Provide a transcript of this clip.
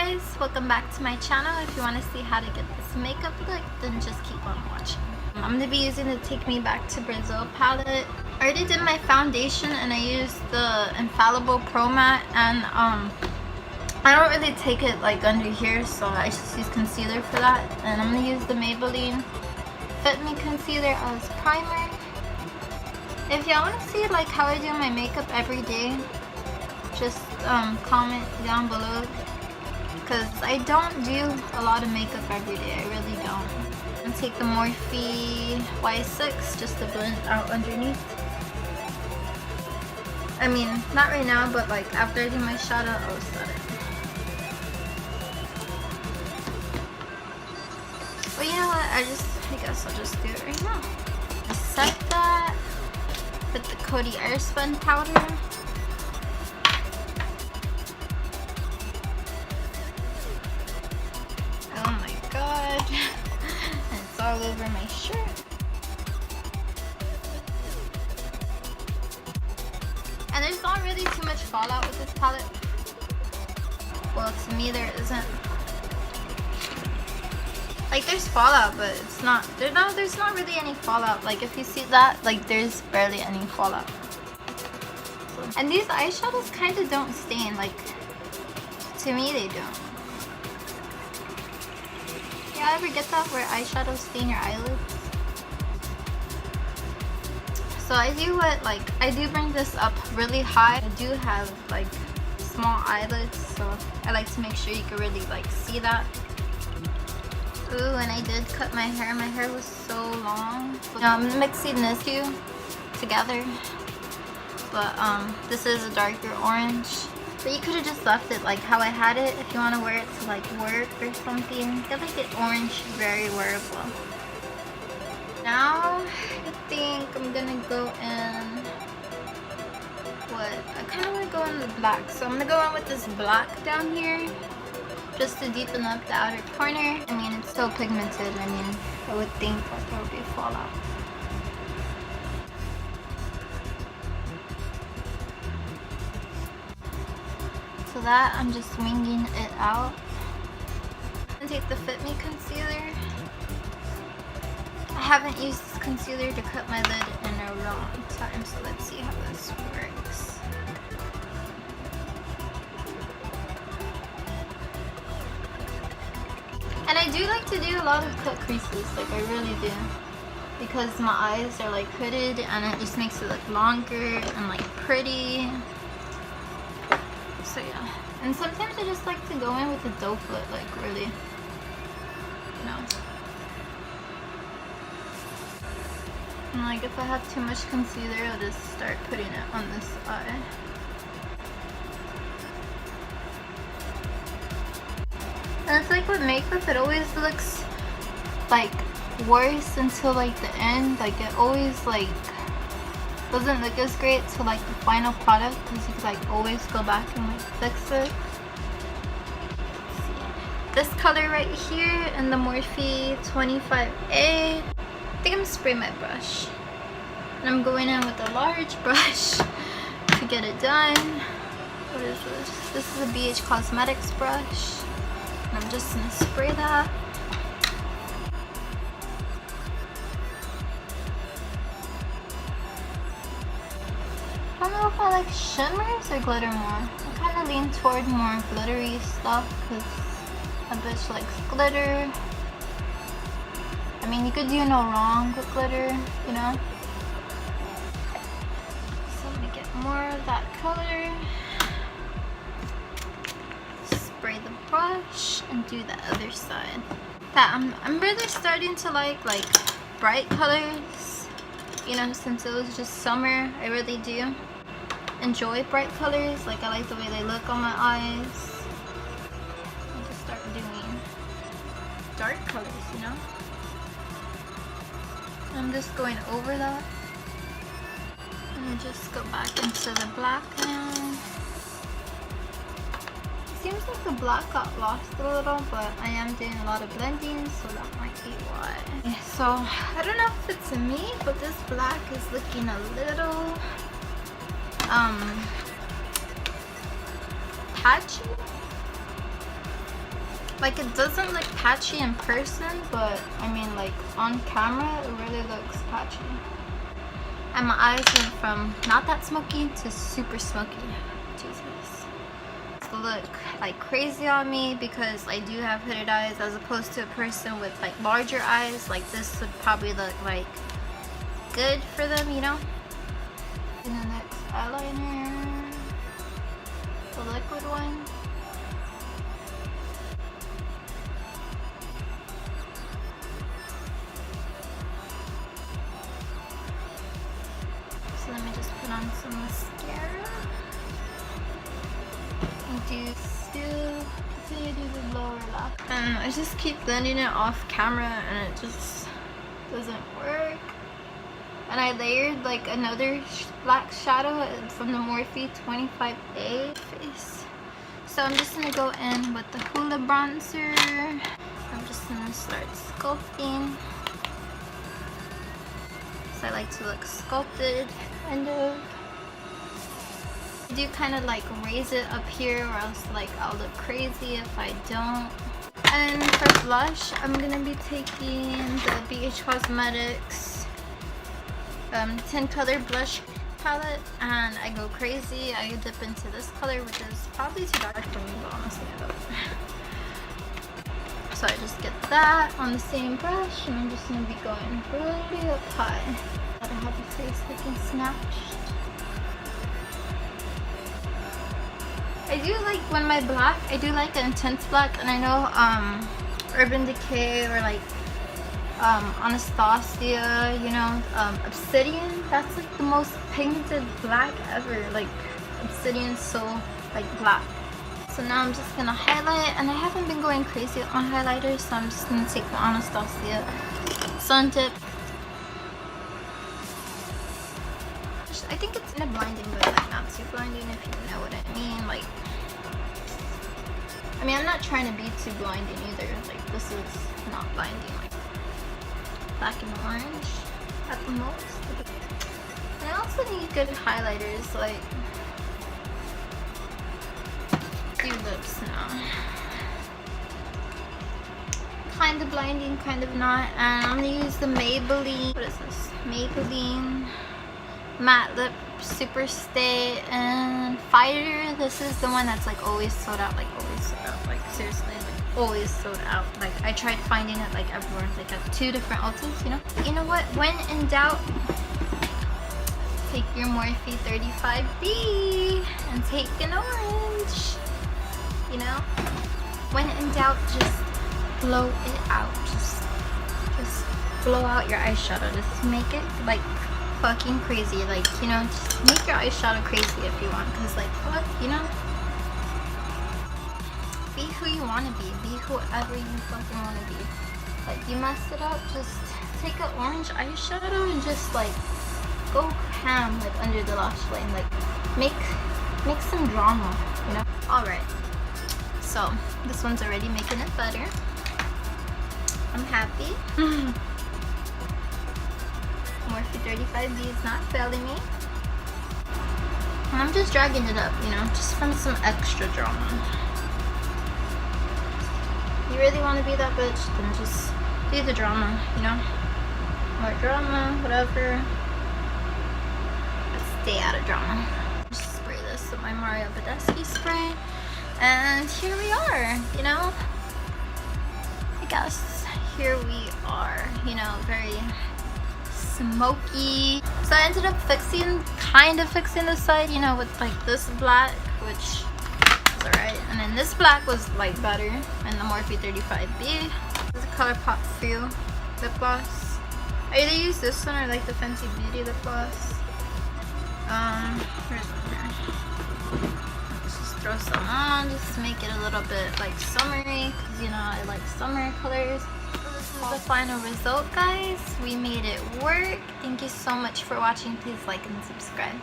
guys, welcome back to my channel. If you want to see how to get this makeup look, then just keep on watching. I'm going to be using the Take Me Back to Brazil palette. I already did my foundation and I used the Infallible Pro Matte, and I don't really take it like under here, so I just use concealer for that. And I'm going to use the Maybelline Fit Me Concealer as primer. If y'all want to see like how I do my makeup every day, just comment down below, because I don't do a lot of makeup every day. I really don't. And take the Morphe Y6 just to blend out underneath. I mean, not right now, but like after I do my shadow, I'll set it. But you know what? I guess I'll just do it right now. Set that with the Coty Airspun powder. Oh my god. And it's all over my shirt. And there's not really too much fallout with this palette. Well, to me there isn't. Like there's fallout, but it's not, there's not really any fallout. Like if you see that, like there's barely any fallout. So, and these eyeshadows kind of don't stain, like to me they don't. Yeah, ever get that where eyeshadows stain your eyelids? So I do I do bring this up really high. I do have like small eyelids, so I like to make sure you can really like see that. Ooh, and I did cut my hair. My hair was so long. Now I'm mixing this two together. But this is a darker orange. But you could have just left it like how I had it if you want to wear it to like work or something. I feel like the orange is very wearable. Now I think I'm gonna go in what? I kind of want to go in the black. So I'm gonna go in with this black down here, just to deepen up the outer corner. I mean, it's so pigmented. I mean, I would think that there would be fallout. So that, I'm just winging it out. And take the Fit Me concealer. I haven't used this concealer to cut my lid in a long time, so let's see how this works. And I do like to do a lot of cut creases, like I really do, because my eyes are like hooded and it just makes it look longer and like pretty. So yeah, and sometimes I just like to go in with a doe foot, like really, you know. And like if I have too much concealer, I'll just start putting it on this eye. And it's like with makeup, it always looks like worse until like the end. Like it always like doesn't look as great till like the final product, because you can like always go back and like fix it. This color right here in the Morphe 25A. I think I'm gonna spray my brush. And I'm going in with a large brush to get it done. What is this? This is a BH Cosmetics brush. And I'm just gonna spray that. I don't know if I like shimmers or glitter more. I kind of lean toward more glittery stuff because a bitch likes glitter. I mean, you could do no wrong with glitter, you know? So I'm gonna get more of that color. Spray the brush and do the other side. That I'm really starting to like bright colors, you know, since it was just summer. I really do enjoy bright colors. Like I like the way they look on my eyes. I'll just start doing dark colors, you know. I'm just going over that and just go back into the black now. Seems like the black got lost a little, but I am doing a lot of blending, so that might be why. Yeah, so I don't know if it's me, but this black is looking a little patchy. Like, it doesn't look patchy in person, but I mean, like, on camera it really looks patchy. And my eyes went from not that smoky to super smoky. Jesus. It's look like crazy on me because I do have hooded eyes, as opposed to a person with like larger eyes. Like, this would probably look like good for them, you know? And the next eyeliner, the liquid one. So let me just put on some mascara and continue to do the lower lash. And I just keep blending it off camera and it just doesn't work. And I layered like another black shadow from the Morphe 25A face. So I'm just gonna go in with the Hoola bronzer. I'm just gonna start sculpting. So I like to look sculpted, kind of. I do kind of like raise it up here, or else like I'll look crazy if I don't. And for blush, I'm gonna be taking the BH Cosmetics 10 color blush palette, and I go crazy. I dip into this color, which is probably too dark for me, but honestly I love it. So I just get that on the same brush, and I'm just gonna be going really up high. I have the face looking snatched. I do like when my black, I do like an intense black, and I know Urban Decay or like Anastasia, you know, Obsidian, that's like the most pigmented black ever. Like, Obsidian's so like black. So now I'm just gonna highlight, and I haven't been going crazy with my highlighters, so I'm just gonna take the Anastasia Sun Tip. I think it's kind of blinding, but like not too blinding, if you know what I mean. Like, I mean, I'm not trying to be too blinding either. Like, this is not blinding. Like, black and orange at the most. And I also need good highlighters, like, do lips now. Kind of blinding, kind of not. And I'm gonna use the Maybelline, what is this? Maybelline Matte Lip Super Stay and Fighter. This is the one that's like always sold out, like always sold out, like seriously, like always sold out. Like, I tried finding it like everywhere, like at 2 different Ultas, you know? You know what? When in doubt, take your Morphe 35B and take an orange. You know? When in doubt, just blow it out. Just blow out your eyeshadow. Just make it like fucking crazy. Like, you know, just make your eyeshadow crazy if you want, because like, what, you know, be who you want to be whoever you fucking want to be. Like, you messed it up, just take an orange eyeshadow and just like go ham, like under the lash line. Like, make some drama, you know? Alright, so this one's already making it better. I'm happy. Morphe 35B is not failing me. And I'm just dragging it up, you know, just from some extra drama. You really want to be that bitch, then just do the drama, you know? More drama, whatever. Let's stay out of drama. Just spray this with my Mario Badescu spray. And here we are, you know? I guess here we are, you know, very smoky. So I ended up kind of fixing the side, you know, with like this black, which is alright. And then this black was like better, and the Morphe 35B. This is a ColourPop Feel lip gloss. I either use this one or like the Fenty Beauty lip gloss. Here's one here. Let's just throw some on, just to make it a little bit like summery, because you know I like summer colors. This is the final result, guys. We made it work. Thank you so much for watching. Please like and subscribe.